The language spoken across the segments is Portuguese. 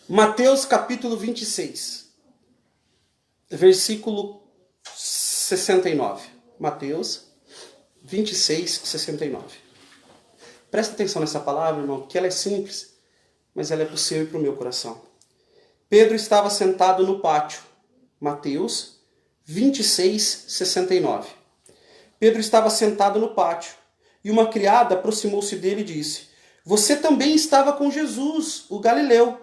Mateus capítulo 26, versículo 69. Mateus 26, 69. Presta atenção nessa palavra, irmão, porque ela é simples, mas ela é para o seu e para o meu coração. Pedro estava sentado no pátio. Mateus 26, 69. Pedro estava sentado no pátio, e uma criada aproximou-se dele e disse: "Você também estava com Jesus, o Galileu."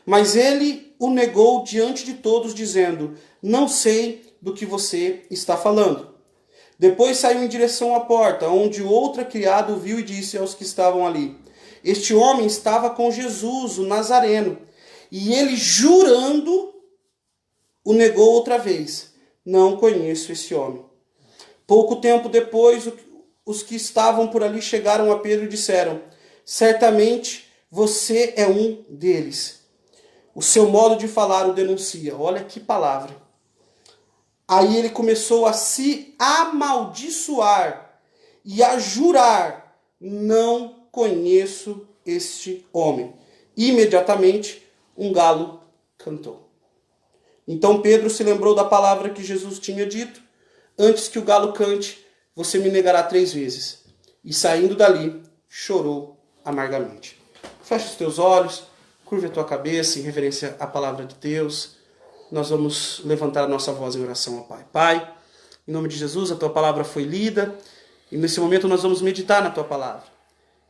Mas ele o negou diante de todos, dizendo: "Não sei do que você está falando." Depois saiu em direção à porta, onde outra criada o viu e disse aos que estavam ali: "Este homem estava com Jesus, o Nazareno." E ele, jurando, o negou outra vez: "Não conheço esse homem." Pouco tempo depois, os que estavam por ali chegaram a Pedro e disseram: "Certamente você é um deles." O seu modo de falar o denuncia. Olha que palavra. Aí ele começou a se amaldiçoar e a jurar: "Não conheço este homem." Imediatamente, um galo cantou. Então Pedro se lembrou da palavra que Jesus tinha dito: "Antes que o galo cante, você me negará 3 vezes." E saindo dali, chorou amargamente. Fecha os teus olhos, curva a tua cabeça em reverência à palavra de Deus. Nós vamos levantar a nossa voz em oração ao Pai. Pai, em nome de Jesus, a tua palavra foi lida e nesse momento nós vamos meditar na tua palavra.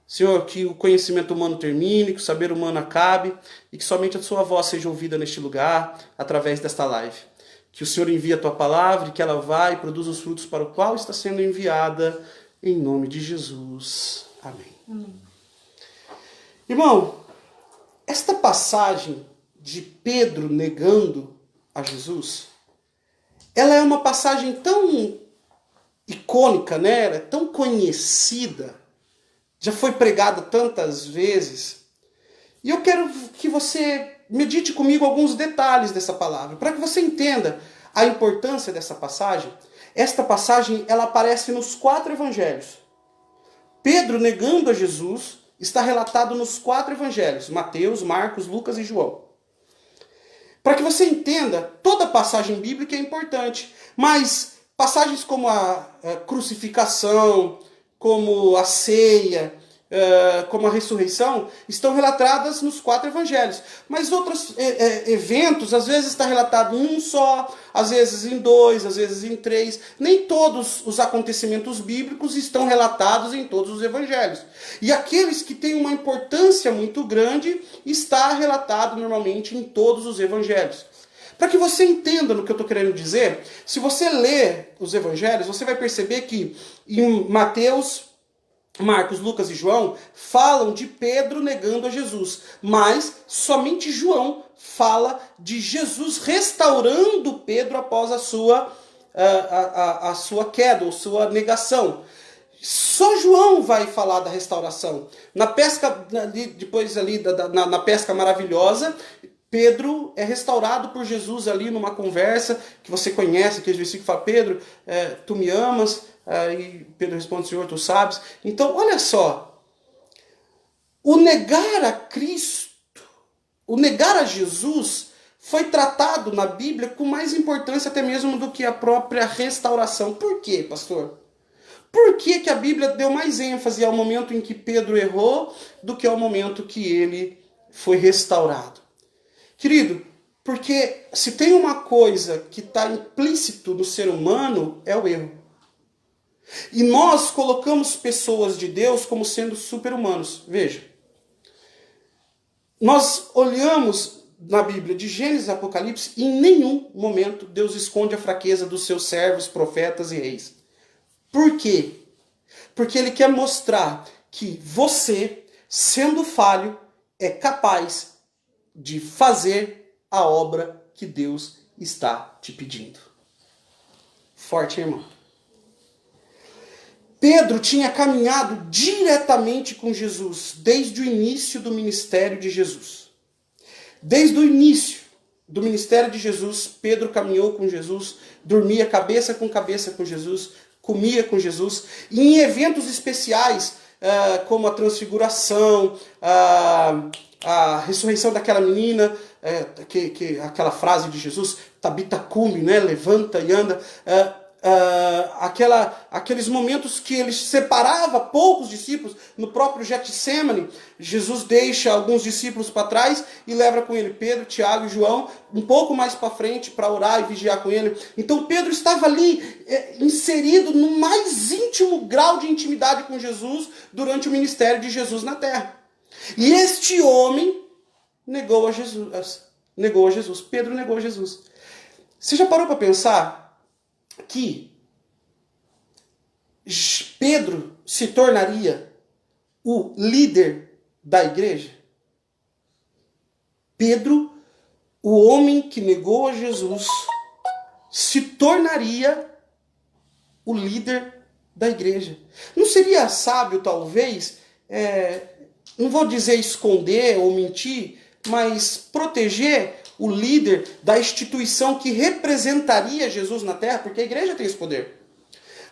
Senhor, que o conhecimento humano termine, que o saber humano acabe e que somente a sua voz seja ouvida neste lugar, através desta live. Que o Senhor envie a tua palavra e que ela vá e produza os frutos para o qual está sendo enviada, em nome de Jesus. Amém. Irmão, esta passagem de Pedro negando a Jesus, ela é uma passagem tão icônica, né? Ela é tão conhecida, já foi pregada tantas vezes. E eu quero que você medite comigo alguns detalhes dessa palavra, para que você entenda a importância dessa passagem. Esta passagem, ela aparece nos 4 evangelhos. Pedro negando a Jesus está relatado nos 4 evangelhos: Mateus, Marcos, Lucas e João. Para que você entenda, toda passagem bíblica é importante, mas passagens como a crucificação, como a ceia, como a ressurreição, estão relatadas nos 4 evangelhos. Mas outros eventos, às vezes está relatado em um só, às vezes em 2, às vezes em 3. Nem todos os acontecimentos bíblicos estão relatados em todos os evangelhos. E aqueles que têm uma importância muito grande, está relatado normalmente em todos os evangelhos. Para que você entenda no que eu estou querendo dizer, se você ler os evangelhos, você vai perceber que em Mateus, Marcos, Lucas e João falam de Pedro negando a Jesus, mas somente João fala de Jesus restaurando Pedro após a sua queda, ou sua negação. Só João vai falar da restauração. Na pesca, depois ali na pesca maravilhosa, Pedro é restaurado por Jesus ali numa conversa que você conhece, aquele versículo que fala: "Pedro, tu me amas?" Aí Pedro responde: "Senhor, tu sabes." Então, olha só. O negar a Cristo, o negar a Jesus, foi tratado na Bíblia com mais importância até mesmo do que a própria restauração. Por quê, pastor? Por que que a Bíblia deu mais ênfase ao momento em que Pedro errou do que ao momento que ele foi restaurado? Querido, porque se tem uma coisa que está implícito no ser humano, é o erro. E nós colocamos pessoas de Deus como sendo super-humanos. Veja, nós olhamos na Bíblia de Gênesis a Apocalipse e em nenhum momento Deus esconde a fraqueza dos seus servos, profetas e reis. Por quê? Porque Ele quer mostrar que você, sendo falho, é capaz de fazer a obra que Deus está te pedindo. Forte, irmão. Pedro tinha caminhado diretamente com Jesus desde o início do ministério de Jesus. Desde o início do ministério de Jesus, Pedro caminhou com Jesus, dormia cabeça com Jesus, comia com Jesus. E em eventos especiais, como a transfiguração, a ressurreição daquela menina, aquela frase de Jesus, Tabita cume, né? Levanta e anda, aqueles momentos que ele separava poucos discípulos, no próprio Getsemane, Jesus deixa alguns discípulos para trás e leva com ele Pedro, Tiago e João, um pouco mais para frente para orar e vigiar com ele. Então Pedro estava ali inserido no mais íntimo grau de intimidade com Jesus durante o ministério de Jesus na terra. E este homem negou a Jesus. Pedro negou a Jesus. Você já parou para pensar que Pedro se tornaria o líder da igreja? Pedro, o homem que negou a Jesus, se tornaria o líder da igreja. Não seria sábio, talvez, não vou dizer esconder ou mentir, mas proteger o líder da instituição que representaria Jesus na terra, porque a igreja tem esse poder.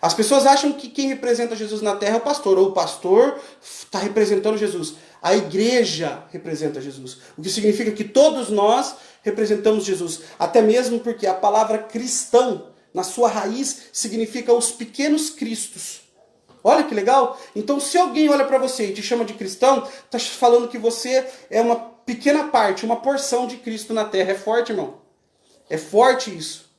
As pessoas acham que quem representa Jesus na terra é o pastor, ou o pastor está representando Jesus. A igreja representa Jesus, o que significa que todos nós representamos Jesus, até mesmo porque a palavra cristão, na sua raiz, significa os pequenos cristos. Olha que legal! Então, se alguém olha para você e te chama de cristão, está falando que você é uma pequena parte, uma porção de Cristo na terra. É forte, irmão. É forte isso.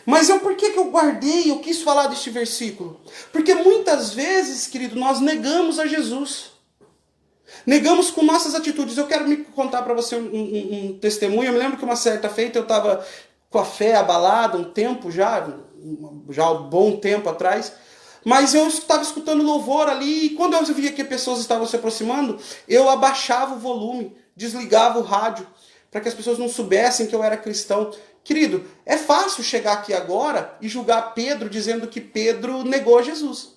Mas por que eu guardei, eu quis falar deste versículo? Porque muitas vezes, querido, nós negamos a Jesus. Negamos com nossas atitudes. Eu quero me contar para você um testemunho. Eu me lembro que uma certa feita eu estava com a fé abalada, um tempo já um bom tempo atrás. Mas eu estava escutando louvor ali, e quando eu via que pessoas estavam se aproximando, eu abaixava o volume, desligava o rádio, para que as pessoas não soubessem que eu era cristão. Querido, é fácil chegar aqui agora e julgar Pedro dizendo que Pedro negou Jesus.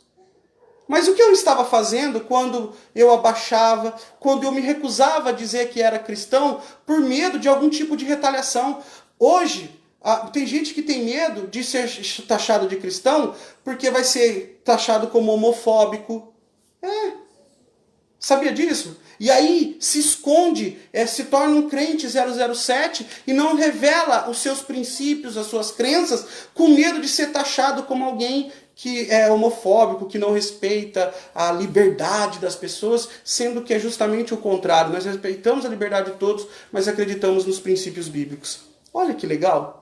Mas o que eu estava fazendo quando eu abaixava, quando eu me recusava a dizer que era cristão, por medo de algum tipo de retaliação? Hoje, tem gente que tem medo de ser taxado de cristão porque vai ser taxado como homofóbico. Sabia disso? E aí se esconde, se torna um crente 007 e não revela os seus princípios, as suas crenças, com medo de ser taxado como alguém que é homofóbico, que não respeita a liberdade das pessoas, sendo que é justamente o contrário. Nós respeitamos a liberdade de todos, mas acreditamos nos princípios bíblicos. Olha que legal!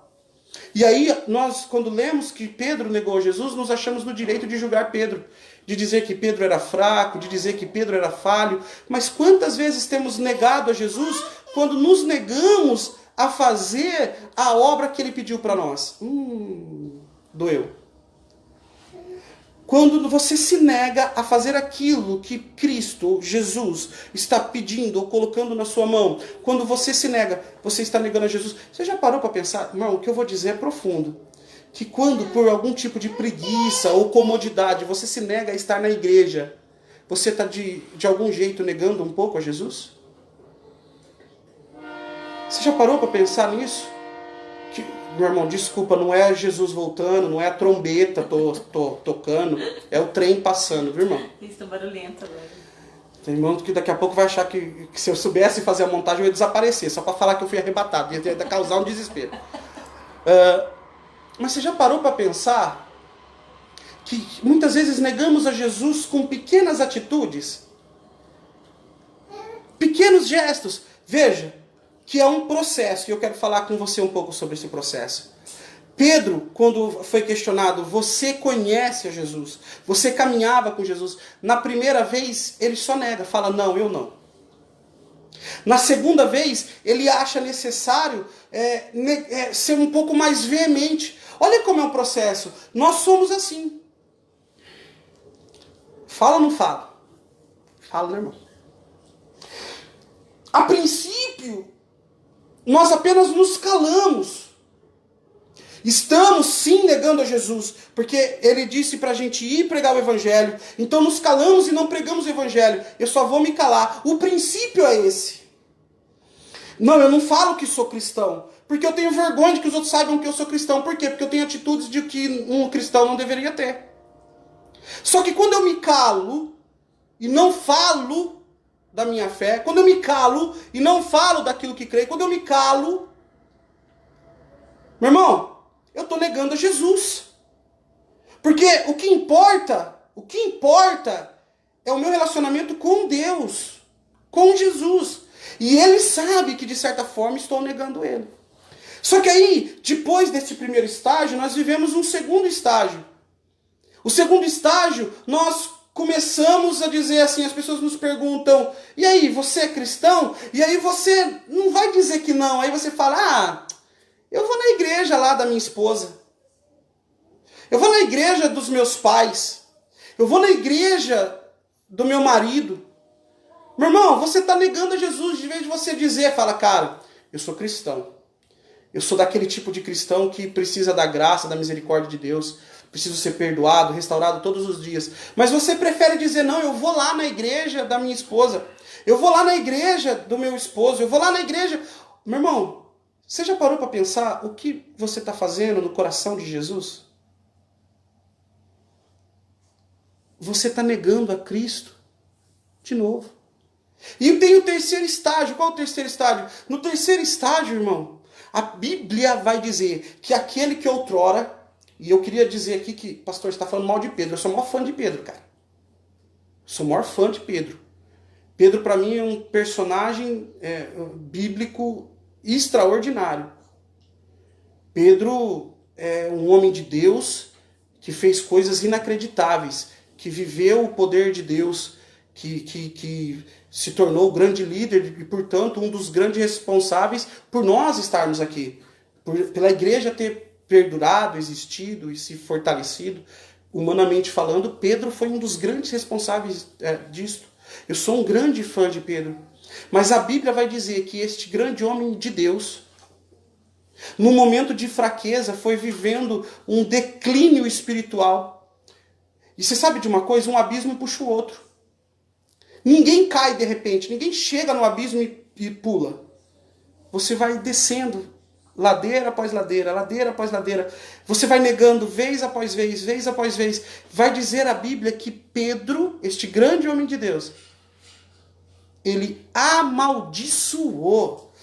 E aí, nós, quando lemos que Pedro negou Jesus, nos achamos no direito de julgar Pedro, de dizer que Pedro era fraco, de dizer que Pedro era falho. Mas quantas vezes temos negado a Jesus quando nos negamos a fazer a obra que ele pediu para nós? Doeu. Quando você se nega a fazer aquilo que Cristo, Jesus, está pedindo ou colocando na sua mão, quando você se nega, você está negando a Jesus. Você já parou para pensar? Irmão, o que eu vou dizer é profundo. Que quando, por algum tipo de preguiça ou comodidade, você se nega a estar na igreja, você está de algum jeito negando um pouco a Jesus? Você já parou para pensar nisso? Meu irmão, desculpa, não é Jesus voltando, não é a trombeta tocando, é o trem passando, viu, irmão? Isso, tão barulhento agora. Tem irmão que daqui a pouco vai achar que se eu soubesse fazer a montagem eu ia desaparecer, só para falar que eu fui arrebatado, ia causar um desespero. Mas você já parou para pensar que muitas vezes negamos a Jesus com pequenas atitudes? Pequenos gestos. Veja, que é um processo, e eu quero falar com você um pouco sobre esse processo. Pedro, quando foi questionado, você conhece a Jesus? Você caminhava com Jesus? Na primeira vez, ele só nega, fala, não, eu não. Na segunda vez, ele acha necessário ser um pouco mais veemente. Olha como é um processo. Nós somos assim. Fala ou não fala? Fala, né, irmão? A princípio, nós apenas nos calamos. Estamos sim negando a Jesus, porque ele disse para a gente ir pregar o evangelho. Então nos calamos e não pregamos o evangelho. Eu só vou me calar. O princípio é esse. Não, eu não falo que sou cristão, porque eu tenho vergonha de que os outros saibam que eu sou cristão. Por quê? Porque eu tenho atitudes de que um cristão não deveria ter. Só que quando eu me calo e não falo da minha fé, quando eu me calo e não falo daquilo que creio, quando eu me calo, meu irmão, eu estou negando a Jesus. Porque o que importa é o meu relacionamento com Deus, com Jesus. E ele sabe que, de certa forma, estou negando ele. Só que aí, depois desse primeiro estágio, nós vivemos um segundo estágio. O segundo estágio, nós começamos a dizer assim, as pessoas nos perguntam, e aí, você é cristão? E aí você não vai dizer que não, aí você fala, eu vou na igreja lá da minha esposa. Eu vou na igreja dos meus pais. Eu vou na igreja do meu marido. Meu irmão, você está negando a Jesus. De vez de você dizer, fala, cara, eu sou cristão. Eu sou daquele tipo de cristão que precisa da graça, da misericórdia de Deus. Preciso ser perdoado, restaurado todos os dias. Mas você prefere dizer, não, eu vou lá na igreja da minha esposa. Eu vou lá na igreja do meu esposo. Eu vou lá na igreja... Meu irmão, você já parou para pensar o que você está fazendo no coração de Jesus? Você está negando a Cristo de novo. E tem o terceiro estágio. Qual é o terceiro estágio? No terceiro estágio, irmão, a Bíblia vai dizer que aquele que outrora, e eu queria dizer aqui que o pastor está falando mal de Pedro, eu sou o maior fã de Pedro, cara. Sou o maior fã de Pedro. Pedro, para mim, é um personagem bíblico extraordinário. Pedro é um homem de Deus que fez coisas inacreditáveis, que viveu o poder de Deus, que se tornou o grande líder e, portanto, um dos grandes responsáveis por nós estarmos aqui. Pela igreja ter perdurado, existido e se fortalecido, humanamente falando, Pedro foi um dos grandes responsáveis disto. Eu sou um grande fã de Pedro. Mas a Bíblia vai dizer que este grande homem de Deus, no momento de fraqueza, foi vivendo um declínio espiritual. E você sabe de uma coisa? Um abismo puxa o outro. Ninguém cai de repente, ninguém chega no abismo e pula. Você vai descendo, ladeira após ladeira, ladeira após ladeira. Você vai negando vez após vez, vez após vez. Vai dizer a Bíblia que Pedro, este grande homem de Deus, ele amaldiçoou.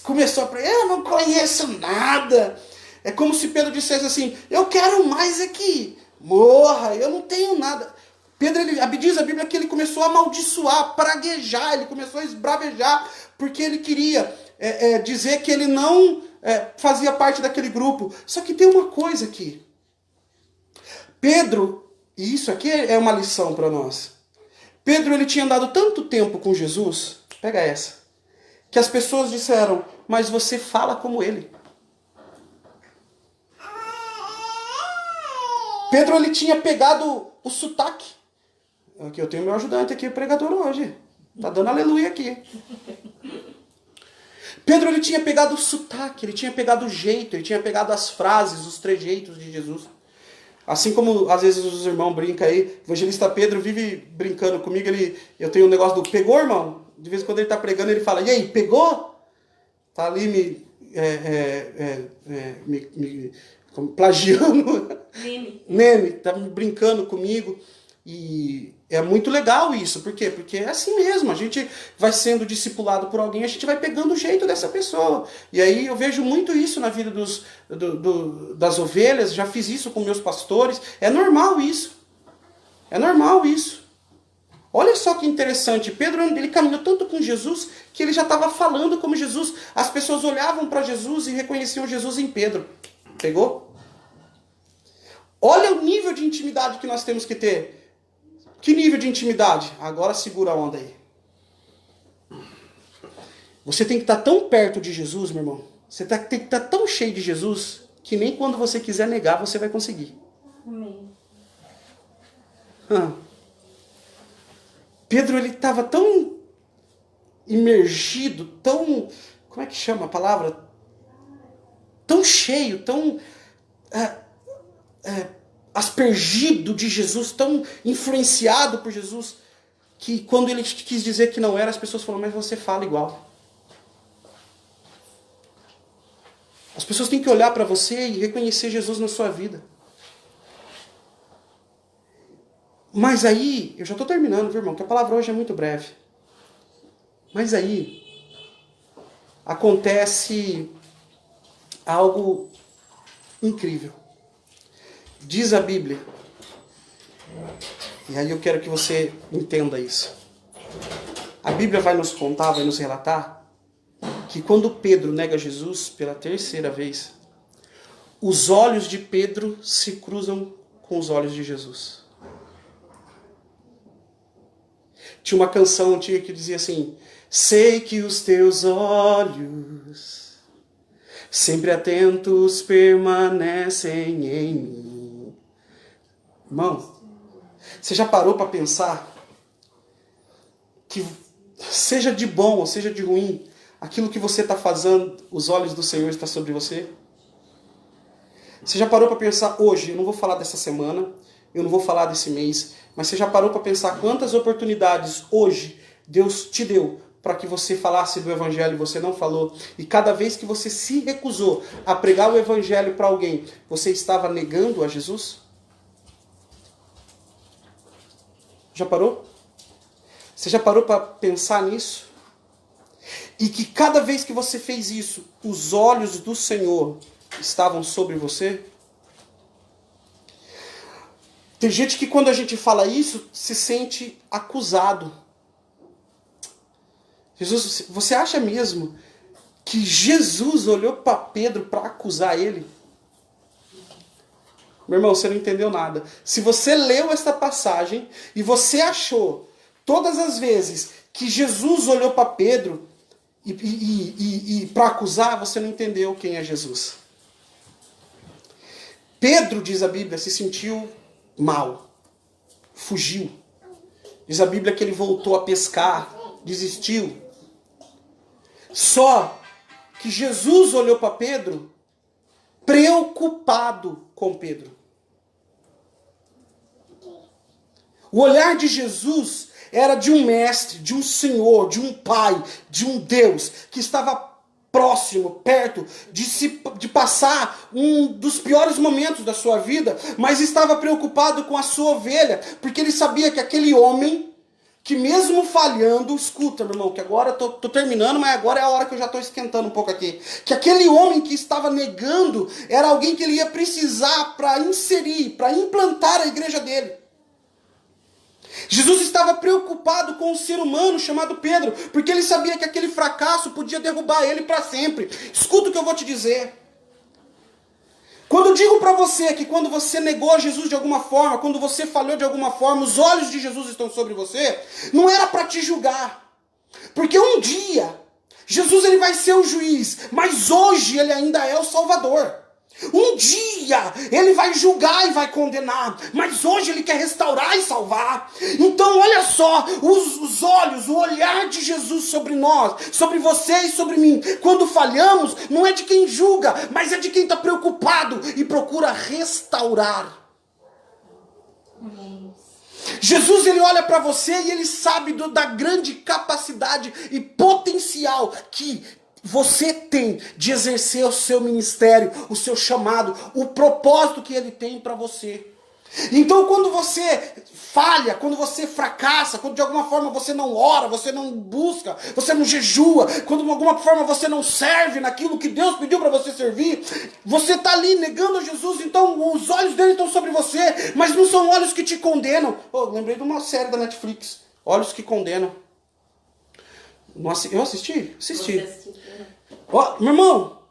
Começou a falar, eu não conheço nada. É como se Pedro dissesse assim, eu quero mais aqui. Morra, eu não tenho nada. Pedro, diz a Bíblia que ele começou a amaldiçoar, a praguejar, ele começou a esbravejar, porque ele queria dizer que ele não fazia parte daquele grupo. Só que tem uma coisa aqui. Pedro, e isso aqui é uma lição para nós. Pedro, ele tinha andado tanto tempo com Jesus, pega essa, que as pessoas disseram, mas você fala como ele. Pedro, ele tinha pegado o sotaque. Aqui eu tenho meu ajudante aqui, o pregador hoje. Tá dando aleluia aqui. Pedro, ele tinha pegado o sotaque, ele tinha pegado o jeito, ele tinha pegado as frases, os trejeitos de Jesus. Assim como às vezes os irmãos brincam aí, o evangelista Pedro vive brincando comigo, eu tenho um negócio do pegou, irmão? De vez em quando ele tá pregando, ele fala, e aí, pegou? Tá ali me plagiando. Neme, tá brincando comigo. E é muito legal isso. Por quê? Porque é assim mesmo. A gente vai sendo discipulado por alguém, a gente vai pegando o jeito dessa pessoa. E aí eu vejo muito isso na vida das ovelhas. Já fiz isso com meus pastores. É normal isso. É normal isso. Olha só que interessante. Pedro, ele caminhou tanto com Jesus que ele já estava falando como Jesus. As pessoas olhavam para Jesus e reconheciam Jesus em Pedro. Pegou? Olha o nível de intimidade que nós temos que ter. Que nível de intimidade? Agora segura a onda aí. Você tem que estar tão perto de Jesus, meu irmão. Você tem que estar tão cheio de Jesus que nem quando você quiser negar, você vai conseguir. Amém. Pedro, ele estava tão imergido, tão... Como é que chama a palavra? Tão cheio, tão... aspergido de Jesus, tão influenciado por Jesus, que quando ele quis dizer que não era, as pessoas falaram, mas você fala igual. As pessoas têm que olhar para você e reconhecer Jesus na sua vida. Mas aí, eu já estou terminando, viu, irmão? Que a palavra hoje é muito breve. Mas aí, acontece algo incrível. Diz a Bíblia, e aí eu quero que você entenda isso. A Bíblia vai nos contar, vai nos relatar, que quando Pedro nega Jesus pela terceira vez, os olhos de Pedro se cruzam com os olhos de Jesus. Tinha uma canção antiga que dizia assim: sei que os teus olhos, sempre atentos, permanecem em mim. Irmão, você já parou para pensar que, seja de bom ou seja de ruim, aquilo que você está fazendo, os olhos do Senhor estão sobre você? Você já parou para pensar hoje, eu não vou falar dessa semana, eu não vou falar desse mês, mas você já parou para pensar quantas oportunidades hoje Deus te deu para que você falasse do Evangelho e você não falou? E cada vez que você se recusou a pregar o Evangelho para alguém, você estava negando a Jesus? Já parou? Você já parou para pensar nisso? E que cada vez que você fez isso, os olhos do Senhor estavam sobre você? Tem gente que quando a gente fala isso, se sente acusado. Jesus, você acha mesmo que Jesus olhou para Pedro para acusar ele? Meu irmão, você não entendeu nada. Se você leu essa passagem e você achou todas as vezes que Jesus olhou para Pedro e para acusar, você não entendeu quem é Jesus. Pedro, diz a Bíblia, se sentiu mal, fugiu. Diz a Bíblia que ele voltou a pescar, desistiu. Só que Jesus olhou para Pedro preocupado com Pedro. O olhar de Jesus era de um mestre, de um senhor, de um pai, de um Deus que estava próximo, perto, de passar um dos piores momentos da sua vida, mas estava preocupado com a sua ovelha, porque ele sabia que aquele homem, que mesmo falhando, escuta, meu irmão, que agora eu tô terminando, mas agora é a hora que eu já estou esquentando um pouco aqui, que aquele homem que estava negando era alguém que ele ia precisar para inserir, para implantar a igreja dele. Jesus estava preocupado com um ser humano chamado Pedro, porque ele sabia que aquele fracasso podia derrubar ele para sempre. Escuta o que eu vou te dizer. Quando eu digo para você que quando você negou Jesus de alguma forma, quando você falhou de alguma forma, os olhos de Jesus estão sobre você, não era para te julgar. Porque um dia, Jesus ele vai ser o juiz, mas hoje ele ainda é o Salvador. Um dia ele vai julgar e vai condenar, mas hoje ele quer restaurar e salvar. Então olha só, os olhos, o olhar de Jesus sobre nós, sobre você e sobre mim, quando falhamos, não é de quem julga, mas é de quem está preocupado e procura restaurar. Jesus ele olha para você e ele sabe da grande capacidade e potencial que você tem de exercer o seu ministério, o seu chamado, o propósito que ele tem para você. Então quando você falha, quando você fracassa, quando de alguma forma você não ora, você não busca, você não jejua, quando de alguma forma você não serve naquilo que Deus pediu para você servir, você está ali negando a Jesus, então os olhos dele estão sobre você, mas não são olhos que te condenam. Lembrei de uma série da Netflix, Olhos que Condenam. Eu assisti? Assisti. Meu irmão,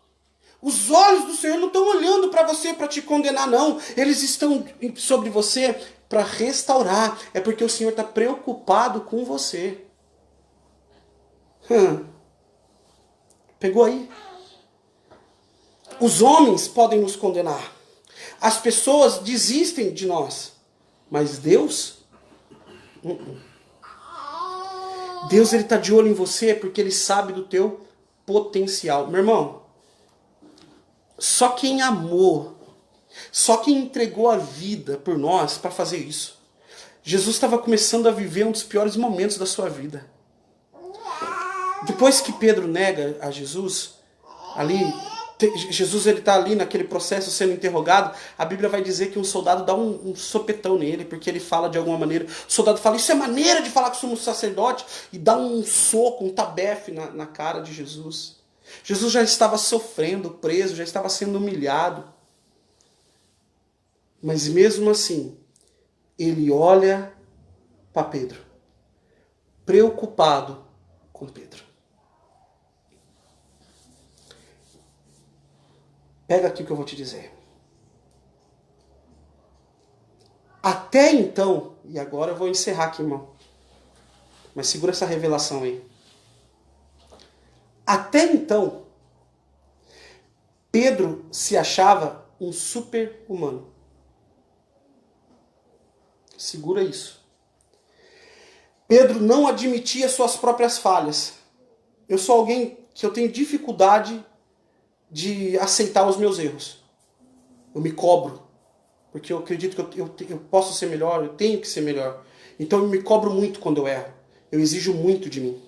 os olhos do Senhor não estão olhando para você para te condenar, não. Eles estão sobre você para restaurar. É porque o Senhor está preocupado com você. Pegou aí? Os homens podem nos condenar. As pessoas desistem de nós. Mas Deus... Deus ele está de olho em você porque ele sabe do teu potencial. Meu irmão, só quem amou, só quem entregou a vida por nós para fazer isso. Jesus estava começando a viver um dos piores momentos da sua vida. Depois que Pedro nega a Jesus, ali Jesus ele está ali naquele processo sendo interrogado. A Bíblia vai dizer que um soldado dá um sopetão nele, porque ele fala de alguma maneira. O soldado fala, isso é maneira de falar com o sumo sacerdote, e dá um soco, um tabefe na cara de Jesus. Jesus já estava sofrendo, preso, já estava sendo humilhado. Mas mesmo assim, ele olha para Pedro, preocupado com Pedro. Pega aqui o que eu vou te dizer. Até então, e agora eu vou encerrar aqui, irmão. Mas segura essa revelação aí. Até então, Pedro se achava um super-humano. Segura isso. Pedro não admitia suas próprias falhas. Eu sou alguém que eu tenho dificuldade de aceitar os meus erros. Eu me cobro. Porque eu acredito que eu posso ser melhor, eu tenho que ser melhor. Então eu me cobro muito quando eu erro. Eu exijo muito de mim.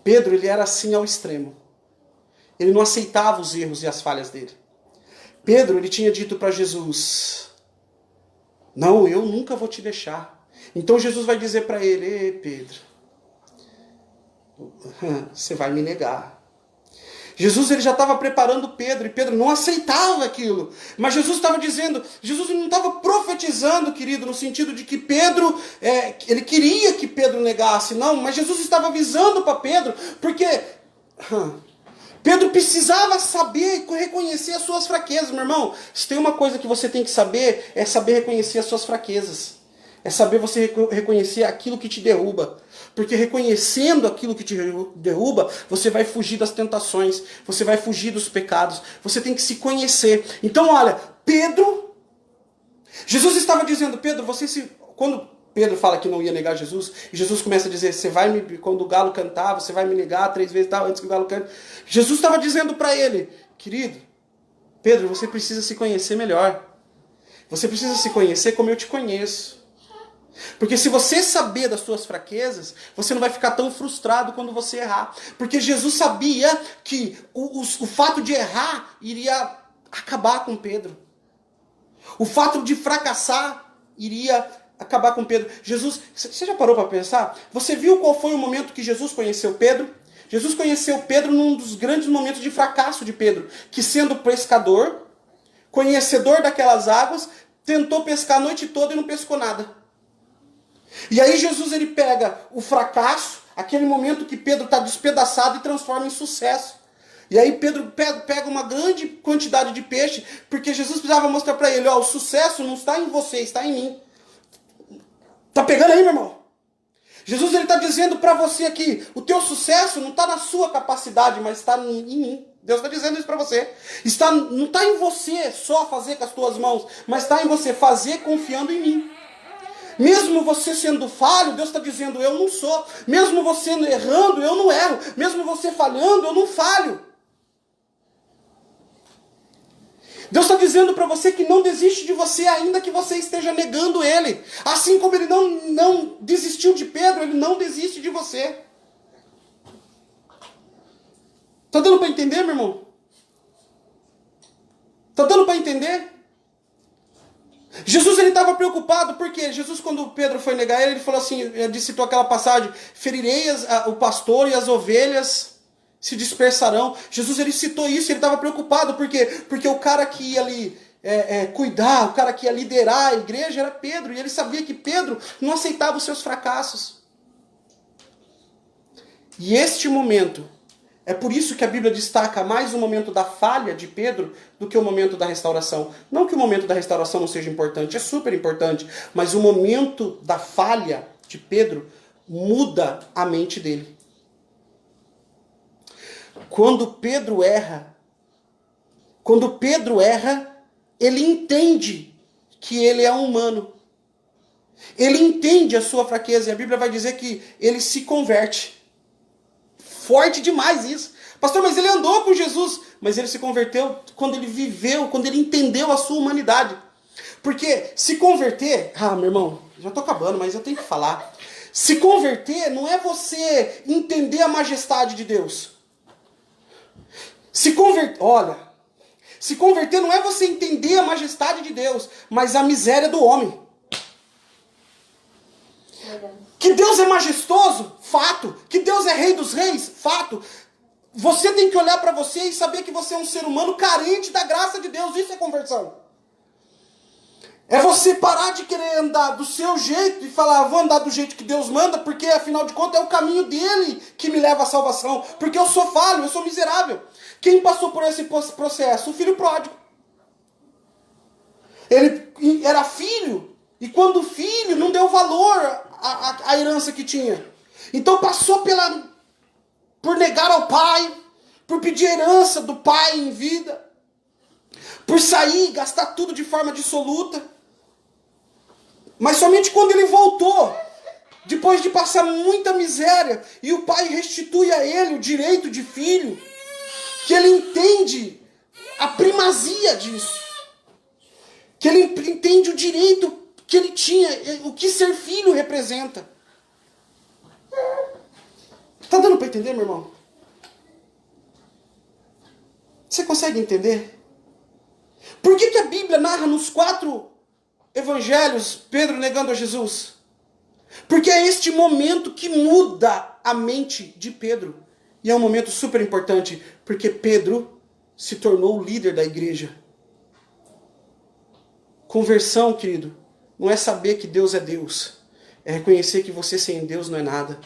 Pedro, ele era assim ao extremo. Ele não aceitava os erros e as falhas dele. Pedro, ele tinha dito para Jesus, não, eu nunca vou te deixar. Então Jesus vai dizer para ele, ei Pedro, você vai me negar. Jesus ele já estava preparando Pedro, e Pedro não aceitava aquilo. Mas Jesus estava dizendo, Jesus não estava profetizando, querido, no sentido de que Pedro, ele queria que Pedro negasse, não, mas Jesus estava avisando para Pedro, porque Pedro precisava saber e reconhecer as suas fraquezas, meu irmão. Se tem uma coisa que você tem que saber, é saber reconhecer as suas fraquezas. É saber você reconhecer aquilo que te derruba. Porque reconhecendo aquilo que te derruba, você vai fugir das tentações, você vai fugir dos pecados, você tem que se conhecer. Então olha, Pedro, Jesus estava dizendo, Pedro, quando Pedro fala que não ia negar Jesus, e Jesus começa a dizer, quando o galo cantava, você vai me negar 3 vezes antes que o galo cante. Jesus estava dizendo para ele, querido, Pedro, você precisa se conhecer melhor. Você precisa se conhecer como eu te conheço. Porque se você saber das suas fraquezas, você não vai ficar tão frustrado quando você errar. Porque Jesus sabia que o fato de errar iria acabar com Pedro. O fato de fracassar iria acabar com Pedro. Jesus, você já parou para pensar? Você viu qual foi o momento que Jesus conheceu Pedro? Jesus conheceu Pedro num dos grandes momentos de fracasso de Pedro. Que sendo pescador, conhecedor daquelas águas, tentou pescar a noite toda e não pescou nada. E aí Jesus ele pega o fracasso, aquele momento que Pedro está despedaçado e transforma em sucesso. E aí Pedro pega uma grande quantidade de peixe, porque Jesus precisava mostrar para ele, o sucesso não está em você, está em mim. Tá pegando aí, meu irmão? Jesus ele está dizendo para você aqui, o teu sucesso não está na sua capacidade, mas está em mim. Deus está dizendo isso para você. Não está em você só fazer com as tuas mãos, mas está em você fazer confiando em mim. Mesmo você sendo falho, Deus está dizendo, eu não sou. Mesmo você errando, eu não erro. Mesmo você falhando, eu não falho. Deus está dizendo para você que não desiste de você, ainda que você esteja negando Ele. Assim como Ele não desistiu de Pedro, Ele não desiste de você. Está dando para entender, meu irmão? Está dando para entender? Jesus ele estava preocupado, porque Jesus, quando Pedro foi negar ele falou assim, ele citou aquela passagem, ferirei o pastor e as ovelhas se dispersarão. Jesus ele citou isso, ele estava preocupado, por quê? Porque o cara que ia ali cuidar, o cara que ia liderar a igreja era Pedro, e ele sabia que Pedro não aceitava os seus fracassos. E este momento, é por isso que a Bíblia destaca mais o momento da falha de Pedro do que o momento da restauração. Não que o momento da restauração não seja importante, é super importante, mas o momento da falha de Pedro muda a mente dele. Quando Pedro erra, ele entende que ele é humano. Ele entende a sua fraqueza, e a Bíblia vai dizer que ele se converte. Forte demais isso. Pastor, mas ele andou com Jesus. Mas ele se converteu quando ele viveu, quando ele entendeu a sua humanidade. Porque se converter... meu irmão, já estou acabando, mas eu tenho que falar. Se converter não é você entender a majestade de Deus. Olha, se converter não é você entender a majestade de Deus, mas a miséria do homem. Que Deus é majestoso, fato. Que Deus é rei dos reis, fato. Você tem que olhar para você e saber que você é um ser humano carente da graça de Deus. Isso é conversão. É você parar de querer andar do seu jeito e falar, vou andar do jeito que Deus manda, porque afinal de contas é o caminho dele que me leva à salvação. Porque eu sou falho, eu sou miserável. Quem passou por esse processo? O filho pródigo. Ele era filho, e quando filho não deu valor à herança que tinha. Então passou por negar ao pai, por pedir herança do pai em vida, por sair e gastar tudo de forma dissoluta. Mas somente quando ele voltou, depois de passar muita miséria, e o pai restitui a ele o direito de filho, que ele entende a primazia disso. Que ele entende o direito que ele tinha, o que ser filho representa. Tá dando para entender, meu irmão? Você consegue entender? Por que a Bíblia narra nos 4 evangelhos Pedro negando a Jesus? Porque é este momento que muda a mente de Pedro. E é um momento super importante, porque Pedro se tornou o líder da igreja. Conversão, querido, não é saber que Deus é Deus. É reconhecer que você sem Deus não é nada.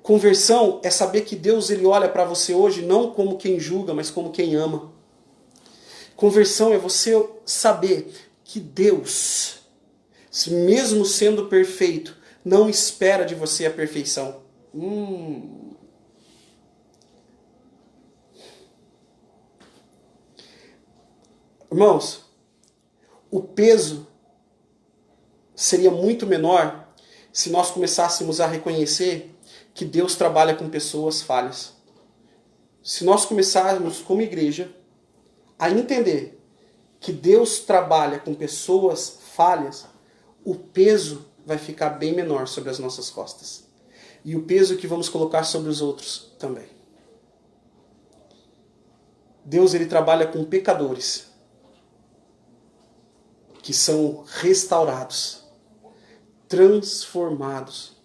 Conversão é saber que Deus ele olha para você hoje não como quem julga, mas como quem ama. Conversão é você saber que Deus, mesmo sendo perfeito, não espera de você a perfeição. Irmãos, o peso seria muito menor se nós começássemos a reconhecer que Deus trabalha com pessoas falhas. Se nós começarmos como igreja a entender que Deus trabalha com pessoas falhas, o peso vai ficar bem menor sobre as nossas costas. E o peso que vamos colocar sobre os outros também. Deus ele trabalha com pecadores que são restaurados, transformados.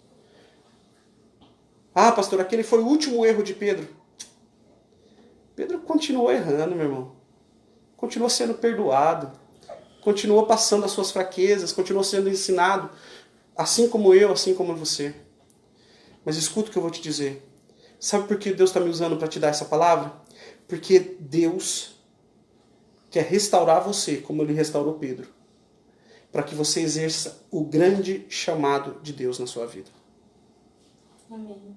Ah, pastor, aquele foi o último erro de Pedro. Pedro continuou errando, meu irmão. Continuou sendo perdoado. Continuou passando as suas fraquezas. Continuou sendo ensinado. Assim como eu, assim como você. Mas escuta o que eu vou te dizer. Sabe por que Deus está me usando para te dar essa palavra? Porque Deus quer restaurar você como Ele restaurou Pedro. Para que você exerça o grande chamado de Deus na sua vida. Amém.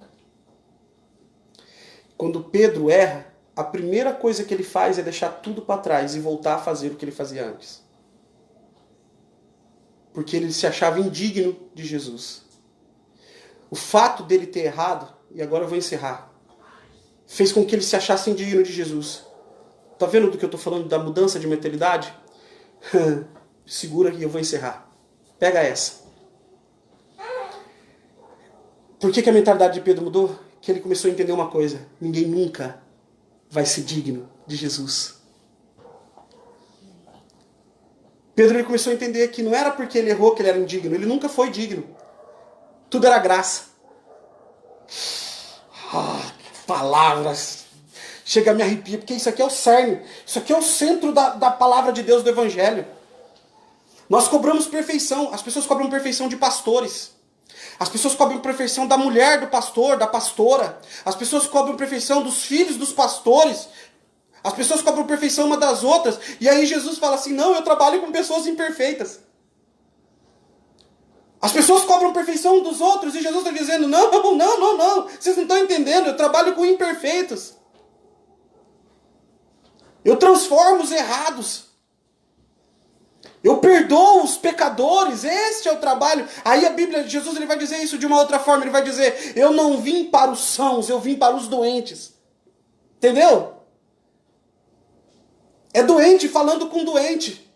Quando Pedro erra, a primeira coisa que ele faz é deixar tudo para trás e voltar a fazer o que ele fazia antes. Porque ele se achava indigno de Jesus. O fato dele ter errado, e agora eu vou encerrar, fez com que ele se achasse indigno de Jesus. Tá vendo do que eu estou falando, da mudança de mentalidade? Segura que eu vou encerrar. Pega essa. Por que a mentalidade de Pedro mudou? Que ele começou a entender uma coisa. Ninguém nunca vai ser digno de Jesus. Pedro ele começou a entender que não era porque ele errou que ele era indigno. Ele nunca foi digno. Tudo era graça. Palavras. Chega a me arrepiar, porque isso aqui é o cerne. Isso aqui é o centro da palavra de Deus do Evangelho. Nós cobramos perfeição. As pessoas cobram perfeição de pastores. As pessoas cobram perfeição da mulher do pastor, da pastora. As pessoas cobram perfeição dos filhos dos pastores. As pessoas cobram perfeição uma das outras. E aí Jesus fala assim, não, eu trabalho com pessoas imperfeitas. As pessoas cobram perfeição dos outros e Jesus está dizendo, não, vocês não estão entendendo, eu trabalho com imperfeitos. Eu transformo os errados. Eu perdoo os pecadores, este é o trabalho. Aí a Bíblia, Jesus ele vai dizer isso de uma outra forma, ele vai dizer, eu não vim para os sãos, eu vim para os doentes. Entendeu? É doente falando com doente.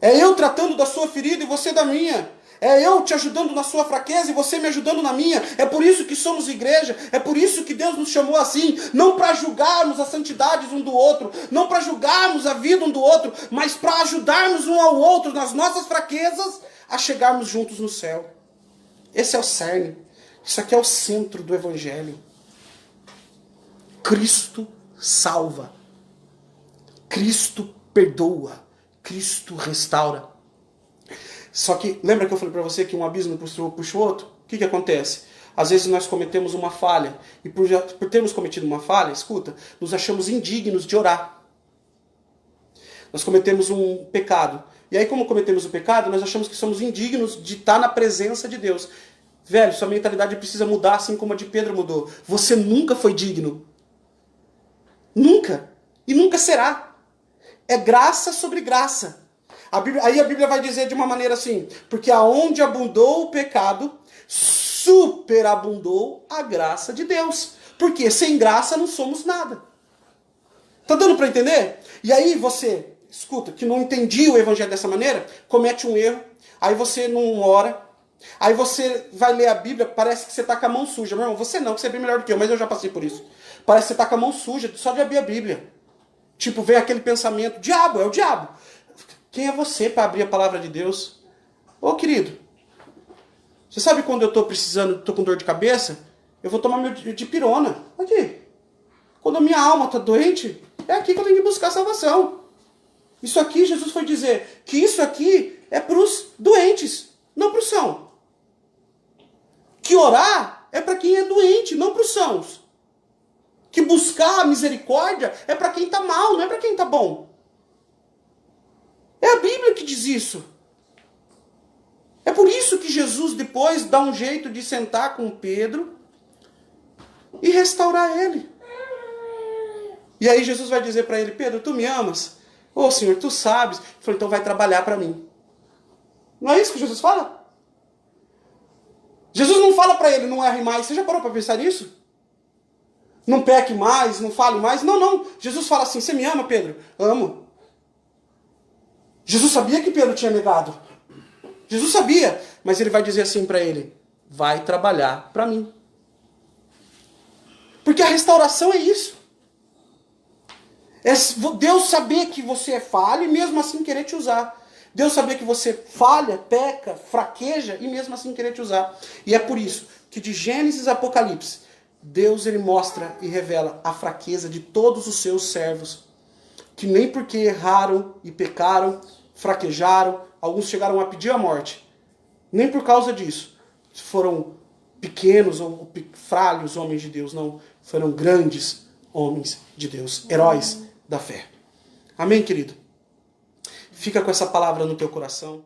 É eu tratando da sua ferida e você da minha. É eu te ajudando na sua fraqueza e você me ajudando na minha. É por isso que somos igreja. É por isso que Deus nos chamou assim. Não para julgarmos as santidades um do outro. Não para julgarmos a vida um do outro. Mas para ajudarmos um ao outro nas nossas fraquezas a chegarmos juntos no céu. Esse é o cerne. Isso aqui é o centro do Evangelho. Cristo salva. Cristo perdoa. Cristo restaura. Só que, lembra que eu falei para você que um abismo puxa o outro? O que acontece? Às vezes nós cometemos uma falha. E por termos cometido uma falha, escuta, nos achamos indignos de orar. Nós cometemos um pecado. E aí, como cometemos o pecado, nós achamos que somos indignos de estar na presença de Deus. Velho, sua mentalidade precisa mudar assim como a de Pedro mudou. Você nunca foi digno. Nunca. E nunca será. É graça sobre graça. Aí a Bíblia vai dizer de uma maneira assim, porque aonde abundou o pecado, superabundou a graça de Deus. Porque sem graça não somos nada. Tá dando para entender? E aí você, escuta, que não entendia o evangelho dessa maneira, comete um erro, aí você não ora, aí você vai ler a Bíblia, parece que você tá com a mão suja. Meu irmão, você não, que você é bem melhor do que eu, mas eu já passei por isso. Parece que você tá com a mão suja só de abrir a Bíblia. Tipo, vem aquele pensamento, diabo, é o diabo. Quem é você para abrir a palavra de Deus? Ô, querido, você sabe quando eu estou precisando, estou com dor de cabeça? Eu vou tomar meu dipirona. Aqui. Quando a minha alma está doente, é aqui que eu tenho que buscar salvação. Isso aqui, Jesus foi dizer que isso aqui é para os doentes, não para os sãos. Que orar é para quem é doente, não para os sãos. Que buscar a misericórdia é para quem está mal, não é para quem está bom. É a Bíblia que diz isso. É por isso que Jesus depois dá um jeito de sentar com Pedro e restaurar ele. E aí Jesus vai dizer para ele, Pedro, tu me amas? Ô Senhor, tu sabes. Ele falou, então vai trabalhar para mim. Não é isso que Jesus fala? Jesus não fala para ele, não erre mais. Você já parou para pensar nisso? Não peque mais, não fale mais. Não, não. Jesus fala assim, você me ama, Pedro? Amo. Jesus sabia que Pedro tinha negado. Jesus sabia, mas ele vai dizer assim para ele, vai trabalhar para mim. Porque a restauração é isso. É Deus saber que você é falho e mesmo assim querer te usar. Deus saber que você falha, peca, fraqueja e mesmo assim querer te usar. E é por isso que de Gênesis a Apocalipse, Deus ele mostra e revela a fraqueza de todos os seus servos. Que nem porque erraram e pecaram, fraquejaram, alguns chegaram a pedir a morte. Nem por causa disso. Foram pequenos ou fralhos homens de Deus, não. Foram grandes homens de Deus, heróis da fé. Amém, querido? Fica com essa palavra no teu coração.